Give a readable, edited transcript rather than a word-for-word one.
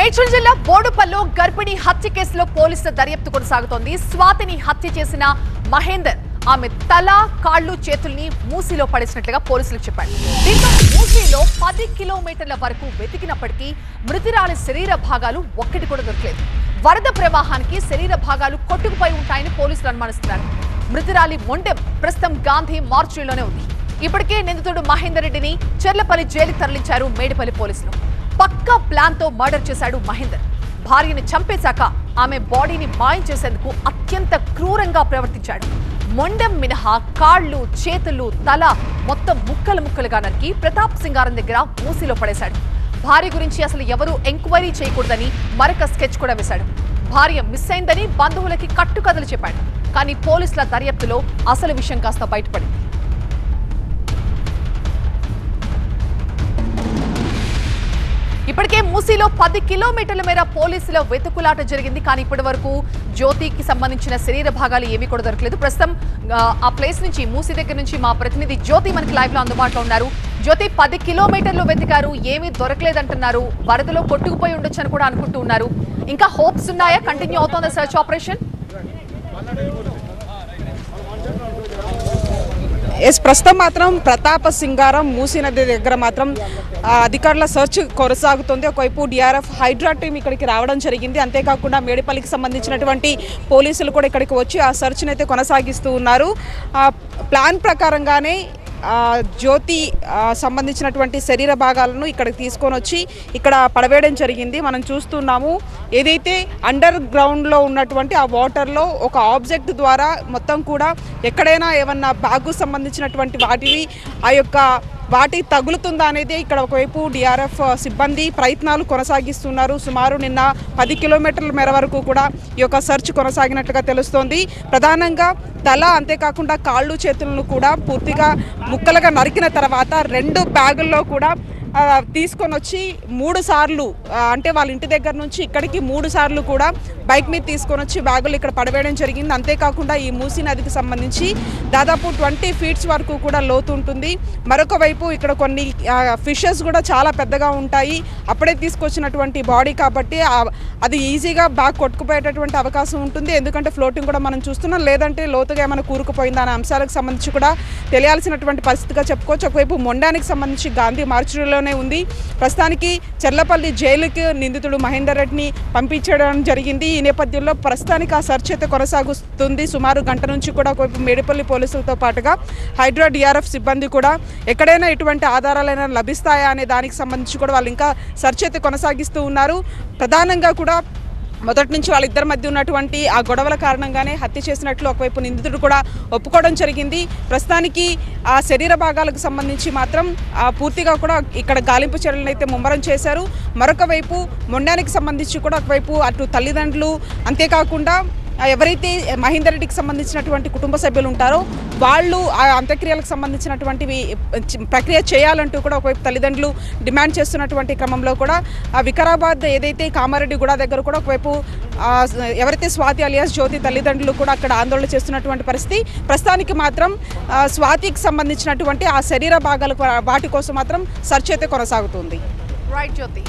మేడ్చల్ జిల్లా బోడుపల్లో గర్భిణి హత్య కేసులో పోలీసుల దర్యాప్తు కొనసాగుతోంది. స్వాతిని హత్య చేసిన మహేందర్ ఆమె తల కాళ్ళు చేతుల్ని మూసీలో పడేసినట్లుగా పోలీసులు చెప్పారు. దీంతో మూసీలో 10 కిలోమీటర్ల వరకు వెతికినప్పటికీ మృతురాలి శరీర భాగాలు ఒక్కటి కూడా దొరకలేదు. వరద ప్రవాహానికి శరీర భాగాలు కొట్టుకుపోయి ఉంటాయని పోలీసులు అనుమానిస్తున్నారు. మృతురాలి మొండెం ప్రస్తుతం గాంధీ మార్చురీలోనే ఉంది. ఇప్పటికే నిందితుడు మహేందర్ రెడ్డిని చెర్లపల్లి జైలుకి తరలించారు మేడిపల్లి పోలీసులు. పక్కా ప్లాన్ తో మర్డర్ చేశాడు మహేందర్. భార్యను చంపేశాక ఆమె బాడీని మాయం చేసేందుకు అత్యంత క్రూరంగా ప్రవర్తించాడు. మొండెం మినహా కాళ్ళు చేతులు తల మొత్తం ముక్కలు ముక్కలుగా నరికి ప్రతాప్ సింగారం దగ్గర మూసీలో పడేశాడు. భార్య గురించి అసలు ఎవరూ ఎంక్వైరీ చేయకూడదని మరొక స్కెచ్ కూడా వేశాడు. భార్య మిస్ అయిందని బంధువులకి కట్టుకథలు చెప్పాడు. కానీ పోలీసుల దర్యాప్తులో అసలు విషయం కాస్త బయటపడింది. ఇప్పటికే మూసీలో 10 కిలోమీటర్ల మేర పోలీసుల వెతుకులాట జరిగింది. కానీ ఇప్పటి వరకు జ్యోతికి సంబంధించిన శరీర భాగాలు ఏమీ కూడా దొరకలేదు. ప్రస్తుతం ఆ ప్లేస్ నుంచి మూసీ దగ్గర నుంచి మా ప్రతినిధి జ్యోతి మనకి లైవ్ లో అందుబాటులో ఉన్నారు. జ్యోతి, 10 కిలోమీటర్లు వెతికారు, ఏమీ దొరకలేదంటున్నారు. వరదలో కొట్టుకుపోయి ఉండొచ్చు అని కూడా అనుకుంటూ ఉన్నారు. ఇంకా హోప్స్ ఉన్నాయా? కంటిన్యూ అవుతోందా సర్చ్ ఆపరేషన్? ప్రస్తుతం మాత్రం ప్రతాప సింగారం మూసీ నది దగ్గర మాత్రం అధికారుల సెర్చ్ కొనసాగుతుంది. ఒకవైపు డిఆర్ఎఫ్ హైడ్రా టీం ఇక్కడికి రావడం జరిగింది. అంతేకాకుండా మేడిపల్లికి సంబంధించినటువంటి పోలీసులు కూడా ఇక్కడికి వచ్చి ఆ సెర్చ్ని అయితే కొనసాగిస్తూ ఉన్నారు. ప్లాన్ ప్రకారంగానే జ్యోతి సంబంధించినటువంటి శరీర భాగాలను ఇక్కడికి తీసుకొని వచ్చి ఇక్కడ పడవేయడం జరిగింది. మనం చూస్తున్నాము, ఏదైతే అండర్ గ్రౌండ్లో ఉన్నటువంటి ఆ వాటర్లో ఒక ఆబ్జెక్ట్ ద్వారా మొత్తం కూడా ఎక్కడైనా ఏమన్నా బ్యాగు సంబంధించినటువంటి వాటి తగులుతుందా అనేది ఇక్కడ ఒకవైపు డిఆర్ఎఫ్ సిబ్బంది ప్రయత్నాలు కొనసాగిస్తున్నారు. సుమారు నిన్న 10 కిలోమీటర్ల మేర వరకు కూడా ఈ యొక్క సెర్చ్ కొనసాగినట్లుగా తెలుస్తోంది. ప్రధానంగా తల, అంతేకాకుండా కాళ్ళు చేతులను కూడా పూర్తిగా ముక్కలుగా నరికిన తర్వాత 2 బ్యాగుల్లో కూడా తీసుకొని వచ్చి 3 సార్లు, అంటే వాళ్ళ ఇంటి దగ్గర నుంచి ఇక్కడికి 3 సార్లు కూడా బైక్ మీద తీసుకొని వచ్చి బ్యాగులు ఇక్కడ పడవేయడం జరిగింది. అంతేకాకుండా ఈ మూసీ నదికి సంబంధించి దాదాపు 20 ఫీట్స్ వరకు కూడా లోతు ఉంటుంది. మరొక వైపు ఇక్కడ కొన్ని ఫిషెస్ కూడా చాలా పెద్దగా ఉంటాయి. అప్పుడే తీసుకొచ్చినటువంటి బాడీ కాబట్టి అది ఈజీగా బ్యాగ్ కొట్టుకుపోయేటటువంటి అవకాశం ఉంటుంది. ఎందుకంటే ఫ్లోటింగ్ కూడా మనం చూస్తున్నాం. లేదంటే లోతుగా ఏమైనా కూరుకుపోయిందా అనే అంశాలకు సంబంధించి కూడా తెలియాల్సినటువంటి పరిస్థితిగా చెప్పుకోవచ్చు. ఒకవైపు మొండానికి సంబంధించి గాంధీ మార్చురీలో ఉంది. ప్రస్తుతానికి చెర్లపల్లి జైలుకి నిందితుడు మహేందర్ రెడ్డిని పంపించడం జరిగింది. ఈ నేపథ్యంలో ప్రస్తుతానికి ఆ సెర్చ్ అయితే కొనసాగుతుంది. సుమారు గంట నుంచి కూడా ఒకవైపు మేడిపల్లి పోలీసులతో పాటుగా హైడ్రా డిఆర్ఎఫ్ సిబ్బంది కూడా ఎక్కడైనా ఎటువంటి ఆధారాలైనా లభిస్తాయా అనే దానికి సంబంధించి కూడా వాళ్ళు ఇంకా సెర్చ్ అయితే కొనసాగిస్తూ ఉన్నారు. ప్రధానంగా కూడా మొదటి నుంచి వాళ్ళిద్దరి మధ్య ఉన్నటువంటి ఆ గొడవల కారణంగానే హత్య చేసినట్లు ఒకవైపు నిందితుడు కూడా ఒప్పుకోవడం జరిగింది. ప్రస్తుతానికి ఆ శరీర భాగాలకు సంబంధించి మాత్రం పూర్తిగా కూడా ఇక్కడ గాలింపు చర్యలను అయితే ముమ్మరం చేశారు. మరొక వైపు మొండానికి సంబంధించి కూడా ఒకవైపు అటు తల్లిదండ్రులు, అంతేకాకుండా ఎవరైతే మహేందర్ రెడ్డికి సంబంధించినటువంటి కుటుంబ సభ్యులు ఉంటారో వాళ్ళు ఆ అంత్యక్రియలకు సంబంధించినటువంటివి ప్రక్రియ చేయాలంటూ కూడా ఒకవైపు తల్లిదండ్రులు డిమాండ్ చేస్తున్నటువంటి క్రమంలో కూడా వికారాబాద్ ఏదైతే కామారెడ్డి గూడ దగ్గర కూడా ఒకవైపు ఎవరైతే స్వాతి అలియాస్ జ్యోతి తల్లిదండ్రులు కూడా అక్కడ ఆందోళన చేస్తున్నటువంటి పరిస్థితి. ప్రస్తుతానికి మాత్రం స్వాతికి సంబంధించినటువంటి ఆ శరీర భాగాలు వాటి కోసం మాత్రం సెర్చ్ అయితే కొనసాగుతుంది. రైట్ జ్యోతి.